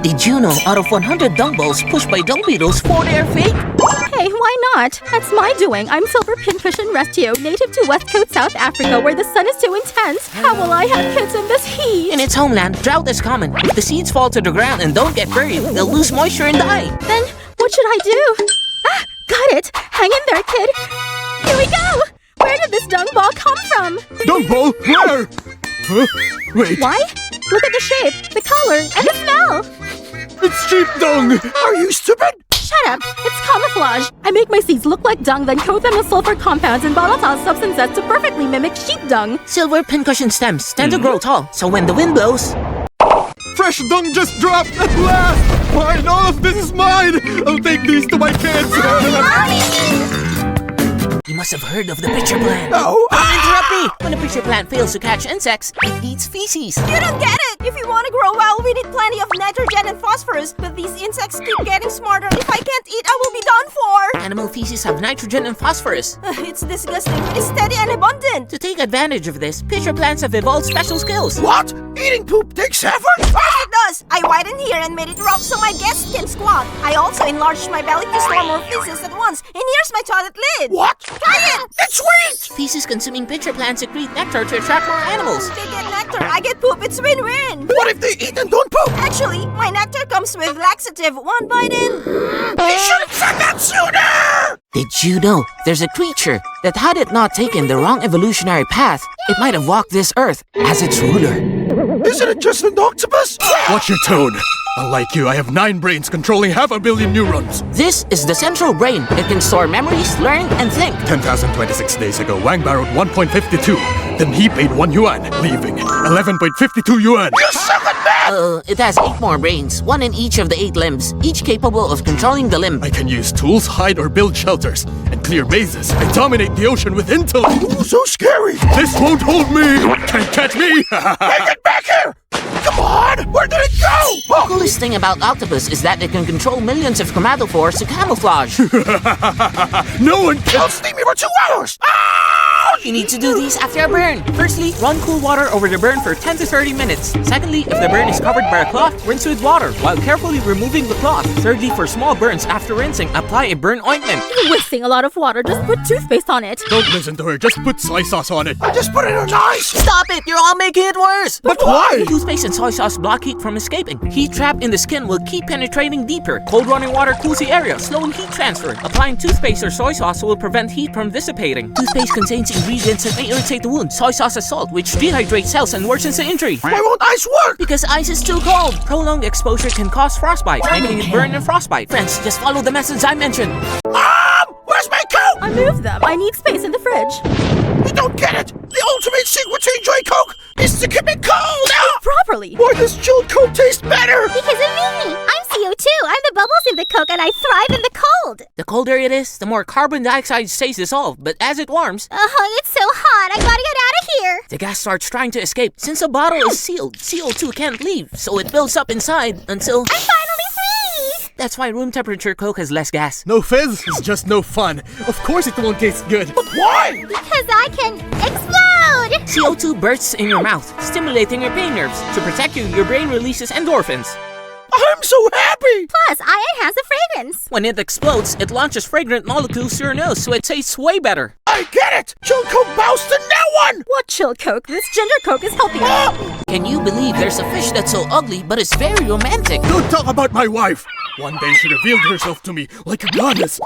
Did you know out of 100 dung balls pushed by dung beetles, 40 are fake? Hey, why not? That's my doing. I'm Silver Pincushion Restio, native to Westcoast, South Africa, where the sun is too intense. How will I have kids in this heat? In its homeland, drought is common. If the seeds fall to the ground and don't get buried, they'll lose moisture and die. Then, what should I do? Ah, got it! Hang in there, kid! Here we go! Where did this dung ball come from? Dung ball? Where? Huh? Wait. Why? Look at the shape, the color, and the smell! It's sheep dung! Are you stupid? Shut up! It's camouflage! I make my seeds look like dung, then coat them with sulfur compounds and volatile substances to perfectly mimic sheep dung. Silver pincushion stems tend to grow tall, so when the wind blows... Fresh dung just dropped at last! Fine, all of this is mine! I'll take these to my kids! You must have heard of the pitcher plant. No! Don't interrupt me! When a pitcher plant fails to catch insects, it eats feces. You don't get it! If we want to grow well, we need plenty of nitrogen and phosphorus. But these insects keep getting smarter. If I can't eat, I will be done for! Animal feces have nitrogen and phosphorus. It's disgusting, but it's steady and abundant. To take advantage of this, pitcher plants have evolved special skills. What? Eating poop takes effort? Of course it does! I widened here and made it rough so my guests can squat. I also enlarged my belly to store more feces at once. And here's my toilet lid. What? Try it! It's sweet! Feces-consuming pitcher plants secrete nectar to attract more animals. They get nectar, I get poop. It's win-win. What if they eat and don't poop? Actually, my nectar comes with laxative. One bite in. They should have said that sooner! Did you know there's a creature that had it not taken the wrong evolutionary path, it might have walked this earth as its ruler? Isn't it just an octopus? Watch your tone. Unlike you, I have 9 brains controlling 500 million neurons. This is the central brain. It can store memories, learn, and think. 10,026 days ago, Wang borrowed 1.52. Then he paid 1 yuan, leaving 11.52 yuan. You suck at math! It has 8 more brains, 1 in each of the 8 limbs, each capable of controlling the limb. I can use tools, hide or build shelters, and clear mazes. I dominate the ocean with intellect. Ooh, so scary! This won't hold me! Can't catch me! Hey, get back here! Come on! Where did it go? The coolest thing about Octopus is that it can control millions of chromatophores to camouflage. No one can sting me for 2 hours! You need to do these after a burn. Firstly, run cool water over the burn for 10 to 30 minutes. Secondly, if the burn is covered by a cloth, rinse with water while carefully removing the cloth. Thirdly, for small burns after rinsing, apply a burn ointment. You're wasting a lot of water. Just put toothpaste on it. Don't listen to her. Just put soy sauce on it. I just put it on ice. Stop it! You're all making it worse! But why? Toothpaste and soy sauce block heat from escaping. Heat trapped in the skin will keep penetrating deeper. Cold running water cools the area, slowing heat transfer. Applying toothpaste or soy sauce will prevent heat from dissipating. Toothpaste contains ingredients that may irritate the wound. Soy sauce has salt, which dehydrates cells and worsens the injury. Why won't ice work? Because ice is too cold. Prolonged exposure can cause frostbite, making it burn and frostbite. Friends, just follow the methods I mentioned. Mom! Where's my coat? I moved them. I need space in the fridge. You don't get it! The ultimate secret to enjoy Coke is to keep it cold! Properly. Why does chilled Coke taste better? Because of me! I'm CO2! I'm the bubbles in the Coke and I thrive in the cold! The colder it is, the more carbon dioxide stays dissolved, but as it warms, It's so hot! I gotta get out of here! the gas starts trying to escape. Since the bottle is sealed, CO2 can't leave, so it builds up inside until... I'm finally free! That's why room temperature Coke has less gas. No fizz is just no fun. Of course it won't taste good. But why? Because I can explode! CO2 bursts in your mouth, stimulating your pain nerves. To protect you, your brain releases endorphins. I'm so happy! Plus, I enhance the fragrance! When it explodes, it launches fragrant molecules to your nose, so it tastes way better. I get it! Chilled Coke bows to no one! What chilled Coke? This ginger Coke is healthier. Can you believe there's a fish that's so ugly, but it's very romantic? Don't talk about my wife! One day she revealed herself to me like a goddess.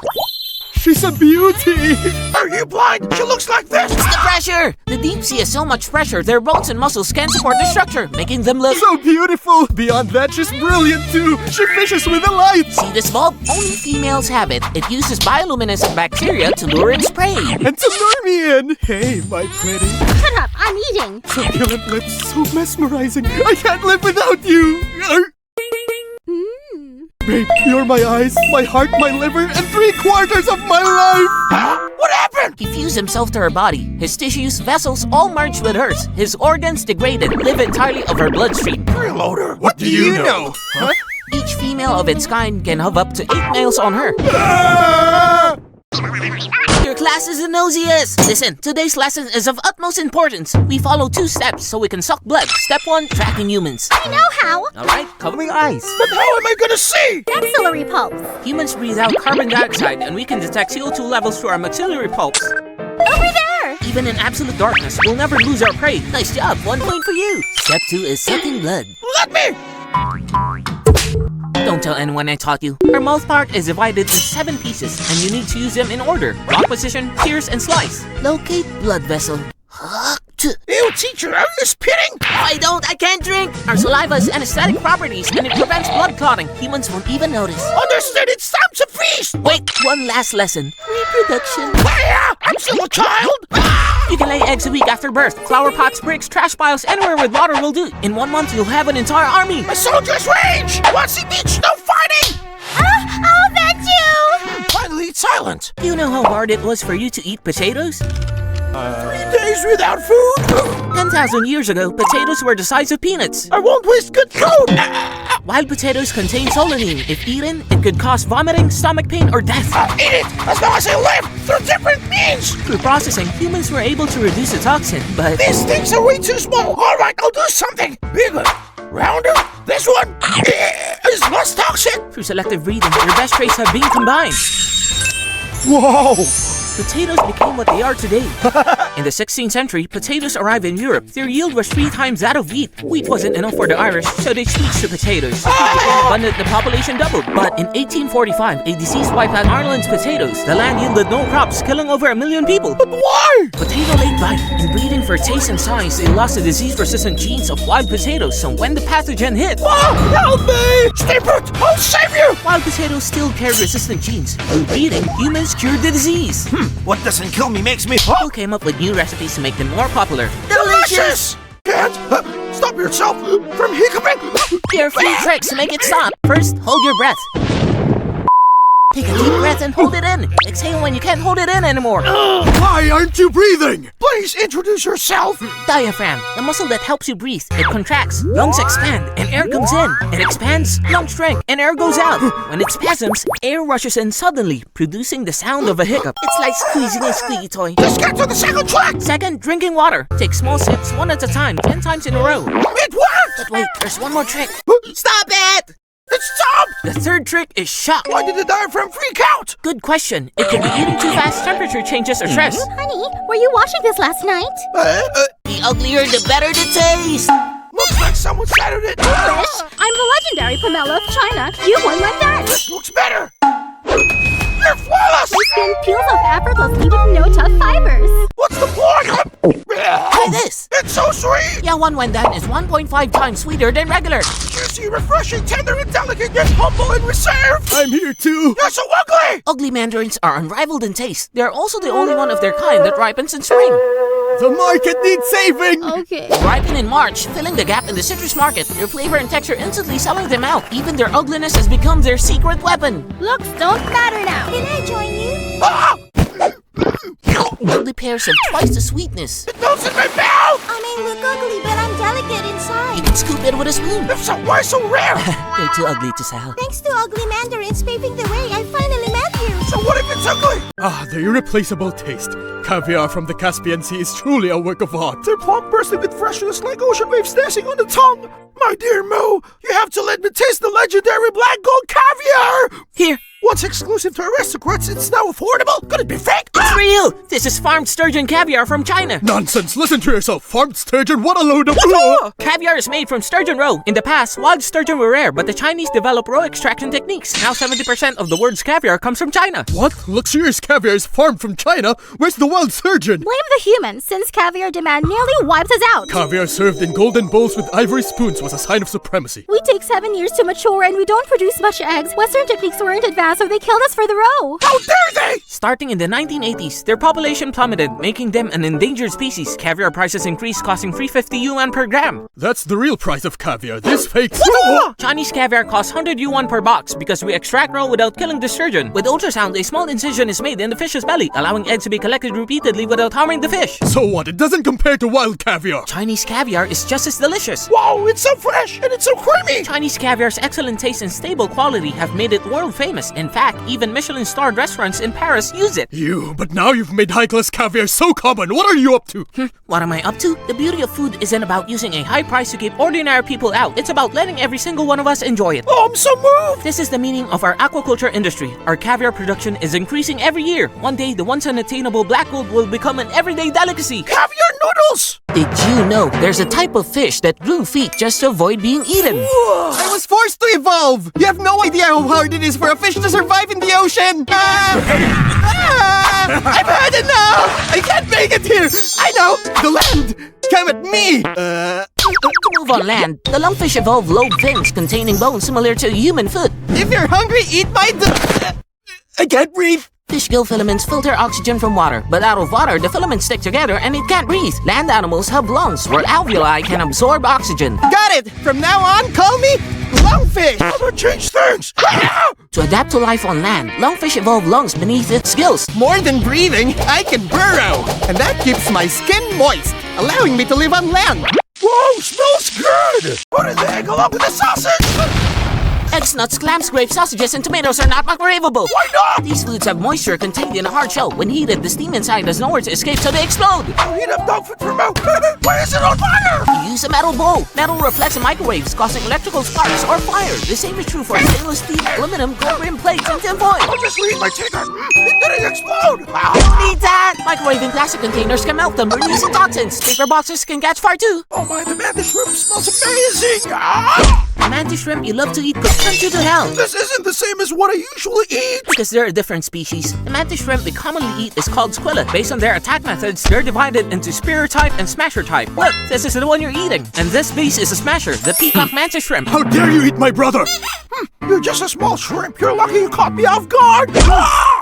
She's a beauty! Are you blind? She looks like this! It's the pressure! The deep sea has so much pressure, their bones and muscles can't support the structure, making them look... So beautiful! Beyond that, she's brilliant too! She fishes with the light! See this bulb? Only females have it. It uses bioluminescent bacteria to lure its prey. And to lure me in! Hey, my pretty. Shut up! I'm eating! Succulent lips, so mesmerizing! I can't live without you! Babe, you're my eyes, my heart, my liver, and 3/4 of my life! What happened? He fused himself to her body. His tissues, vessels, all merged with hers. His organs degraded, live entirely of her bloodstream. Freeloader, what do you know? Huh? Each female of its kind can have up to 8 males on her. Your class is the nosiest! Listen, today's lesson is of utmost importance. We follow 2 steps so we can suck blood. Step 1, tracking humans. I know how. Alright, cover your eyes. But how am I gonna see? Maxillary pulse. Humans breathe out carbon dioxide and we can detect CO2 levels through our maxillary pulse. Over there. Even in absolute darkness, we'll never lose our prey. Nice job, 1 point for you. Step 2 is sucking blood. Let me! Don't tell anyone I taught you. Our mouth part is divided into 7 pieces, and you need to use them in order. Lock position, pierce, and slice. Locate blood vessel. Ew, teacher, are you spitting? I can't drink! Our saliva has anesthetic properties, and it prevents blood clotting. Humans won't even notice. Understood, it's time to feast! Wait, one last lesson. Reproduction. Hiya! I'm still a child! You can lay eggs a week after birth. Flower pots, bricks, trash piles, anywhere with water will do. In 1 month, you'll have an entire army. A soldier's rage! Watsy Beach, no fighting! I'll vet you. Finally, it's silent. You know how hard it was for you to eat potatoes? 3 days without food? 10,000 years ago, potatoes were the size of peanuts. I won't waste good food! Wild potatoes contain solanine. If eaten, it could cause vomiting, stomach pain, or death. I'll eat it as long as I live through different means! Through processing, humans were able to reduce the toxin, but These things are way too small! Alright, I'll do something bigger, rounder. This one is less toxic! through selective breeding, your best traits have been combined. Whoa! Potatoes became what they are today. In the 16th century, potatoes arrived in Europe. Their yield was 3 times that of wheat. Wheat wasn't enough for the Irish, so they switched to potatoes. Wheat became abundant, the population doubled. But in 1845, a disease wiped out Ireland's potatoes. The land yielded no crops, killing over 1 million people. But why? Potato laid bite. In breeding for taste and size, they lost the disease-resistant genes of wild potatoes, so when the pathogen hit, Help me! Stay put! I'll save you! wild potatoes still carried resistant genes. Through breeding, humans cured the disease. What doesn't kill me makes me People came up with new recipes to make them more popular. Delicious! Can't stop yourself from hiccuping! Here are 3 tricks to make it stop. First, hold your breath. Take a deep breath and hold it in. Exhale when you can't hold it in anymore. Why aren't you breathing? Please introduce yourself. Diaphragm, the muscle that helps you breathe. It contracts, lungs expand, and air comes in. It expands, lungs shrink, and air goes out. When it spasms, air rushes in suddenly, producing the sound of a hiccup. It's like squeezing a squeaky toy. Let's get to the second track. Second, drinking water. Take small sips, 1 at a time, 10 times in a row. It worked! But wait, there's one more trick. Stop it! Stop! The third trick is shock. Why did the diaphragm freak out? Good question. It could be eating too fast, temperature changes, or stress. Honey, were you watching this last night? The uglier, the better the taste. Looks like someone shattered it. Fish, I'm the legendary Pomelo of China. You won my bet. This looks better. You're flawless! My skin peels off effortlessly with no tough fibers. What's the point? Try this. It's so sweet! Yeah, one when done is 1.5 times sweeter than regular. Juicy, refreshing, tender, and delicate, yet humble and reserved! I'm here too! You're so ugly! Ugly mandarins are unrivaled in taste. They are also the only one of their kind that ripens in spring. The market needs saving! Okay. Ripen in March, filling the gap in the citrus market. Their flavor and texture instantly selling them out. Even their ugliness has become their secret weapon. Looks don't matter now. Can I join you? Ah! Ugly pears have twice the sweetness. It goes in my mouth! I may look ugly, but I'm delicate You inside. can scoop it with a spoon. If so, why so rare? They're too ugly to sell. Thanks to ugly mandarins paving the way, I finally met you. So what if it's ugly? Ah, the irreplaceable taste. Caviar from the Caspian Sea is truly a work of art. Their plump bursting with freshness like ocean waves dashing on the tongue. My dear Mo, you have to let me taste the legendary black gold caviar! Here, Once exclusive to aristocrats, it's now affordable? Could it be fake? it's real. This is farmed sturgeon caviar from China. Nonsense! Listen to yourself! Farmed sturgeon, what a load of... Caviar is made from sturgeon roe. In the past, wild sturgeon were rare, but the Chinese developed roe extraction techniques. Now 70% of the world's caviar comes from China. What? Luxurious caviar is farmed from China? Where's the wild sturgeon? Blame the humans, since caviar demand nearly wipes us out. Caviar served in golden bowls with ivory spoons was a sign of supremacy. We take 7 years to mature and we don't produce much eggs. Western techniques weren't advanced, so they killed us for the roe. How dare they! Starting in the 1980s, their population plummeted, making them an endangered species. Caviar prices increased, costing 350 yuan per gram. That's the real price of caviar. This fake... Chinese caviar costs 100 yuan per box because we extract roe without killing the sturgeon. With ultrasound, a small incision is made in the fish's belly, allowing eggs to be collected repeatedly without harming the fish. So what? It doesn't compare to wild caviar. Chinese caviar is just as delicious. Wow, it's so fresh and it's so creamy. Chinese caviar's excellent taste and stable quality have made it world famous, and In fact, even Michelin-starred restaurants in Paris use it. But now you've made high-class caviar so common. What are you up to? What am I up to? The beauty of food isn't about using a high price to keep ordinary people out. It's about letting every single one of us enjoy it. Oh, I'm so moved! This is the meaning of our aquaculture industry. Our caviar production is increasing every year. One day, the once unattainable black gold will become an everyday delicacy. Caviar noodles! Did you know there's a type of fish that grew feet just to avoid being eaten? I was forced to evolve! You have no idea how hard it is for a fish to survive in the ocean! I've had enough! I can't make it here! I know! The land! Come at me! To move on land, the lungfish evolved lobe fins containing bones similar to a human foot. If you're hungry, eat my I can't breathe! Fish gill filaments filter oxygen from water, but out of water, the filaments stick together and it can't breathe. Land animals have lungs where alveoli can absorb oxygen. Got it! From now on, call me Lungfish! I'm gonna change things! To adapt to life on land, lungfish evolve lungs beneath its gills. More than breathing, I can burrow! And that keeps my skin moist, allowing me to live on land! Whoa, smells good! Put in the egg along with the sausage! Eggs, nuts, clams, grapes, sausages, and tomatoes are not microwavable. Why not? These foods have moisture contained in a hard shell. When heated, the steam inside has nowhere to escape, so they explode. I'll heat up dog food for Mo. Why is it on fire? Use a metal bowl. Metal reflects in microwaves, causing electrical sparks or fire. The same is true for stainless steel, aluminum, gold-rimmed plates, and tin foil. I'll just reheat my chicken. It didn't explode. Need that! Microwaving plastic containers can melt them, releasing toxins. Paper boxes can catch fire too. Oh my, the mantis shrimp smells amazing. The mantis shrimp you love to eat could send you to hell. This isn't the same as what I usually eat. Because they're a different species. The mantis shrimp we commonly eat is called squilla. Based on their attack methods, they're divided into spear type and smasher type. Look, this is the one you're eating. And this beast is a smasher, the peacock mantis shrimp. How dare you eat my brother? You're just a small shrimp. You're lucky you caught me off guard.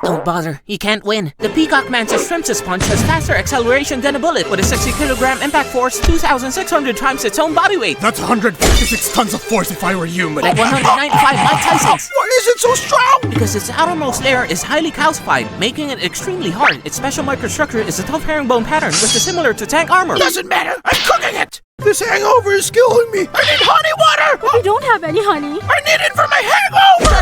Don't bother, you can't win. The peacock mantis shrimp's sponge has faster acceleration than a bullet with a 60-kilogram impact force, 2,600 times its own body weight. That's 156 tons of force if I were human. Like 195 Mike Tyson's. Why is it so strong? Because its outermost layer is highly calcified, making it extremely hard. Its special microstructure is a tough herringbone pattern, which is similar to tank armor. Doesn't matter. I'm cooking it. This hangover is killing me. I need honey water. We don't have any honey. I need it for my hangover.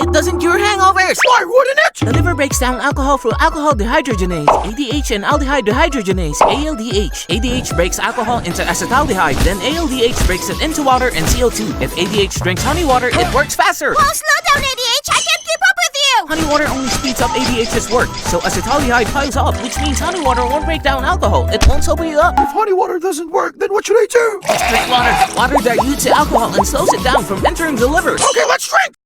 It doesn't cure hangovers. Why wouldn't it? The liver breaks down alcohol through alcohol dehydrogenase, ADH and aldehyde dehydrogenase, ALDH. ADH breaks alcohol into acetaldehyde, then ALDH breaks it into water and CO2. If ADH drinks honey water, it works faster. Oh, slow down, ADH! I can't keep up with you! Honey water only speeds up ADH's work, so acetaldehyde piles up, which means honey water won't break down alcohol. It won't sober you up. If honey water doesn't work, then what should I do? Drink water. Water dilutes the alcohol and slows it down from entering the liver. Okay, let's drink.